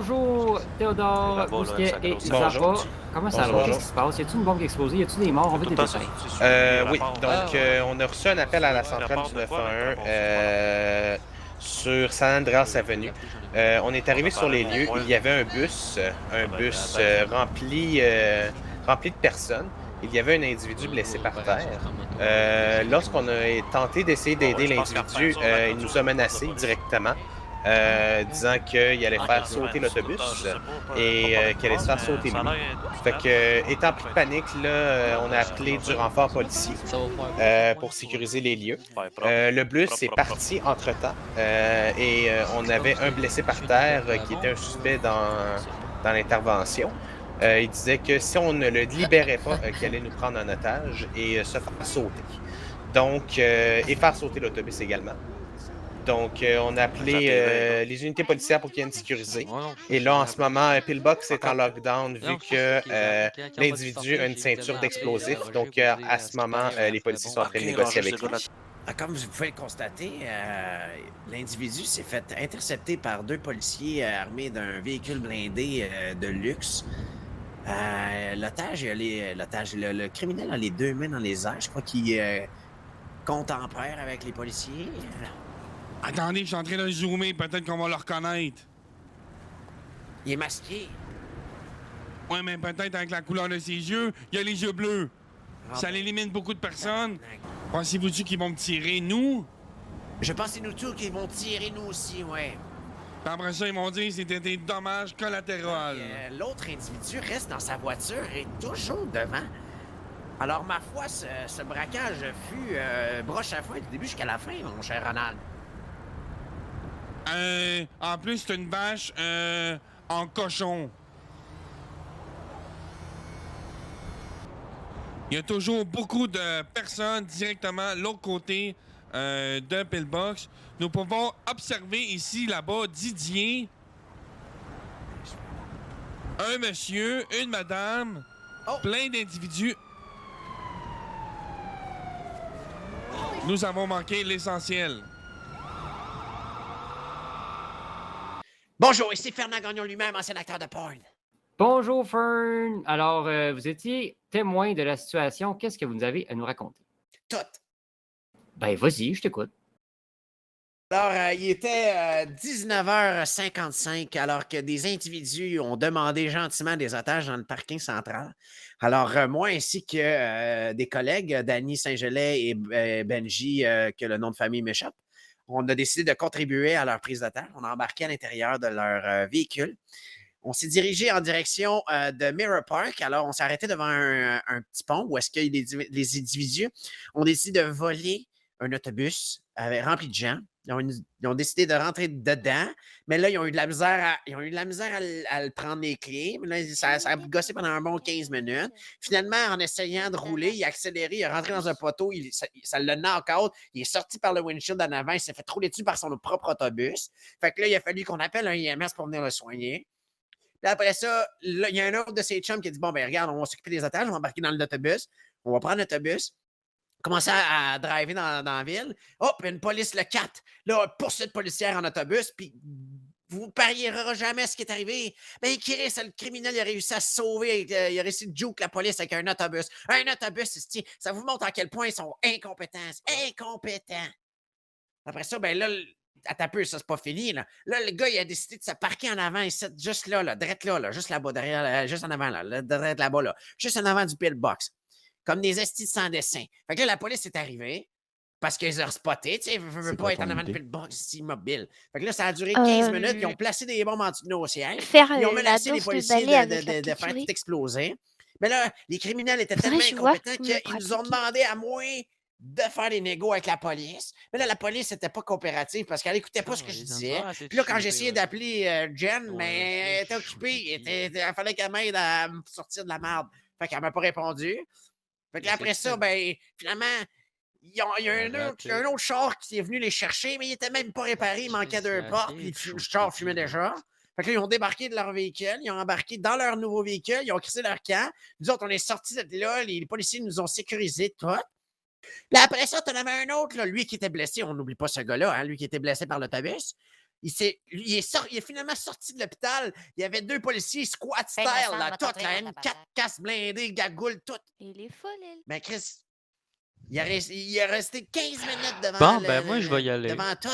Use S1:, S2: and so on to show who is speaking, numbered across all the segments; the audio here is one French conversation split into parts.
S1: Bonjour Théodore,
S2: Là-bas, là,
S1: Bousquet
S2: ça
S1: et
S2: grosse
S1: Zappa.
S3: Bonjour.
S1: Comment ça
S3: Bonjour.
S1: va? Qu'est-ce qui se passe? Y a-t-il une bombe qui a explosé? Y a-t-il des morts? On veut
S2: Tout
S1: des
S2: le temps,
S1: détails.
S2: c'est sur les
S3: Oui,
S2: rapports.
S3: donc on a reçu un appel à la centrale
S2: Rapport
S3: du
S2: de quoi,
S3: 911
S2: mais bon,
S3: sur San Andreas Avenue. On est arrivé sur les lieux. Il y avait un bus rempli de personnes. Il y avait un individu blessé par terre. Lorsqu'on a tenté d'essayer d'aider l'individu, il nous a menacés directement, disant qu'il allait faire sauter l'autobus et qu'il allait se faire sauter lui. Fait que, étant pris de panique, là, on a appelé du renfort policier pour sécuriser les lieux. Le bus est parti entre-temps et on avait un blessé par terre qui était un suspect dans l'intervention. Il disait que si on ne le libérait pas, qu'il allait nous prendre en otage et se faire sauter. Donc, et faire sauter l'autobus également. Donc, on a appelé les unités policières pour qu'ils viennent sécuriser. Et là, en ce moment, Pillbox est en lockdown vu que l'individu a une ceinture d'explosifs. Donc, à ce moment, les policiers sont en train de négocier avec lui.
S4: Comme vous pouvez le constater, l'individu s'est fait intercepter par deux policiers armés d'un véhicule blindé de luxe. Le criminel a les deux mains dans les airs. Je crois qu'il contempère avec les policiers.
S5: Attendez, je suis en train de zoomer, peut-être qu'on va le reconnaître.
S4: Il est masqué.
S5: Ouais, mais peut-être avec la couleur de ses yeux, il a les yeux bleus.
S4: Ah,
S5: Ça
S4: ben,
S5: élimine beaucoup de personnes. Pensez-vous-tu qu'ils vont me tirer, nous?
S4: Je pense que c'est nous tous qui vont tirer, nous aussi, ouais.
S5: Puis après ça, ils vont dire que c'était des dommages collatéraux.
S4: L'autre individu reste dans sa voiture et toujours devant. Alors, ma foi, ce braquage fut broche à foin du début jusqu'à la fin, mon cher Ronald.
S5: En plus, c'est une vache en cochon. Il y a toujours beaucoup de personnes directement de l'autre côté de Pillbox. Nous pouvons observer ici, là-bas, Didier, un monsieur, une madame, plein d'individus. Nous avons manqué l'essentiel.
S4: Bonjour, ici Fernand Gagnon lui-même, ancien acteur de porn.
S1: Bonjour Fern! Alors, vous étiez témoin de la situation. Qu'est-ce que vous avez à nous raconter?
S4: Tout.
S1: Ben, vas-y, je t'écoute.
S4: Alors, il était 19h55 alors que des individus ont demandé gentiment des otages dans le parking central. Alors, moi ainsi que des collègues, Danny Saint-Gelais et Benji, que le nom de famille m'échappe, on a décidé de contribuer à leur prise d'otage. On a embarqué à l'intérieur de leur véhicule. On s'est dirigé en direction de Mirror Park. Alors, on s'est arrêté devant un petit pont où est-ce que les individus ont décidé de voler un autobus rempli de gens. Ils ont décidé de rentrer dedans, mais là, ils ont eu de la misère à le prendre les clés. Mais là, ça a gossé pendant un bon 15 minutes. Finalement, en essayant de rouler, il a accéléré, il est rentré dans un poteau, ça l'a knock-out. Il est sorti par le windshield en avant, il s'est fait rouler dessus par son propre autobus. Fait que là, il a fallu qu'on appelle un IMS pour venir le soigner. Puis après ça, là, il y a un autre de ses chums qui a dit bon, ben regarde, on va s'occuper des otages, on va embarquer dans l'autobus, on va prendre l'autobus, commencer à driver dans la ville. Hop, une police le 4. Là, poursuite policière en autobus, puis vous ne parierez jamais ce qui est arrivé. Ben, Chris, le criminel, il a réussi à se sauver, il a réussi de juke la police avec un autobus. Un autobus, ça vous montre à quel point ils sont incompétents. Incompétents. Après ça, ben là, attends un peu, ça, c'est pas fini, là. Là, le gars, il a décidé de se parquer en avant, ici, juste là, drette là, juste là-bas, derrière, juste en avant, là, drette là-bas, là, juste en avant du pillbox. Comme des estis sans dessin. Fait que là, la police est arrivée parce qu'ils ont spoté, tu sais, ils ne veulent pas être en avant du pillbox immobile. Fait que là, ça a duré 15 minutes, ils ont placé des bombes en dessous de nos sièges, ils ont menacé les policiers de faire tout exploser. Mais là, les criminels étaient tellement incompétents qu'ils nous ont demandé à moi de faire des négos avec la police. Mais là, la police n'était pas coopérative parce qu'elle n'écoutait pas ce que je disais. Puis là, quand j'ai essayé d'appeler Jen, mais elle était occupée. Il fallait qu'elle m'aide à me sortir de la merde. Fait qu'elle m'a pas répondu. Fait qu'après ça, ben, finalement, il y a un autre char qui est venu les chercher, mais il était même pas réparé, il manquait deux portes, puis le char fumait déjà. Fait que là, ils ont débarqué de leur véhicule, ils ont embarqué dans leur nouveau véhicule, ils ont crissé leur camp. Nous autres, on est sortis de là, les policiers nous ont sécurisés tout. Puis après ça, t'en avais un autre, là, lui qui était blessé, on n'oublie pas ce gars-là, hein, lui qui était blessé par l'autobus. il est finalement sorti de l'hôpital. Il y avait 2 policiers squat style,
S2: Vincent,
S4: là,
S2: va
S4: tout,
S2: t'ouvrir
S4: la
S2: ta
S4: M4
S2: patate.
S4: casse blindée, gagoule, tout.
S2: Il est fou, Lil.
S4: Ben, Chris, il a resté 15 minutes devant,
S6: Bon, ben moi, je vais y aller.
S4: devant tout.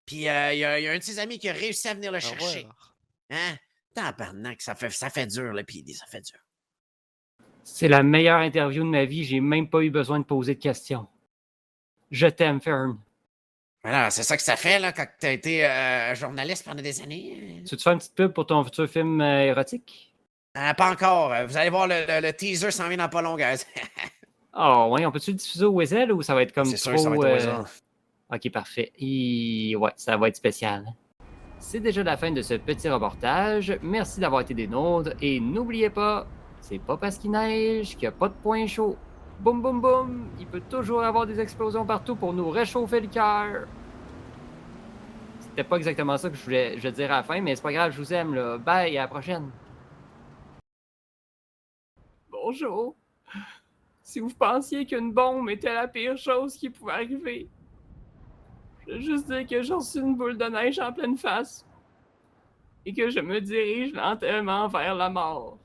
S4: Puis il y a un de ses amis qui a réussi à venir le
S6: Au
S4: chercher.
S6: revoir.
S4: Hein? Tabarnak, ça fait dur, le PD, ça fait dur.
S1: C'est la meilleure interview de ma vie. J'ai même pas eu besoin de poser de questions. Je t'aime, Fern.
S4: Alors, c'est ça que ça fait, là, quand t'as été journaliste pendant des années.
S1: Tu veux te faire une petite pub pour ton futur film érotique?
S4: Pas encore. Vous allez voir, le teaser s'en vient dans pas long, guys.
S1: Ah, ouais, on peut-tu le diffuser au Whistle ou ça va être comme
S4: C'est
S1: trop...
S4: sûr, ça va être au hasard.
S1: Ok, parfait. Ouais, ça va être spécial. C'est déjà la fin de ce petit reportage. Merci d'avoir été des nôtres. Et n'oubliez pas, c'est pas parce qu'il neige qu'il n'y a pas de point chaud. Boum, boum, boum. Il peut toujours avoir des explosions partout pour nous réchauffer le cœur. C'était pas exactement ça que je voulais dire à la fin, mais c'est pas grave, je vous aime, là. Bye, à la prochaine. Bonjour. Si vous pensiez qu'une bombe était la pire chose qui pouvait arriver, je veux juste dire que j'ai reçu une boule de neige en pleine face et que je me dirige lentement vers la mort.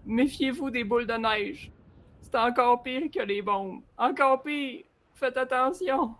S1: Méfiez-vous des boules de neige. C'est encore pire que les bombes. Encore pire. Faites attention.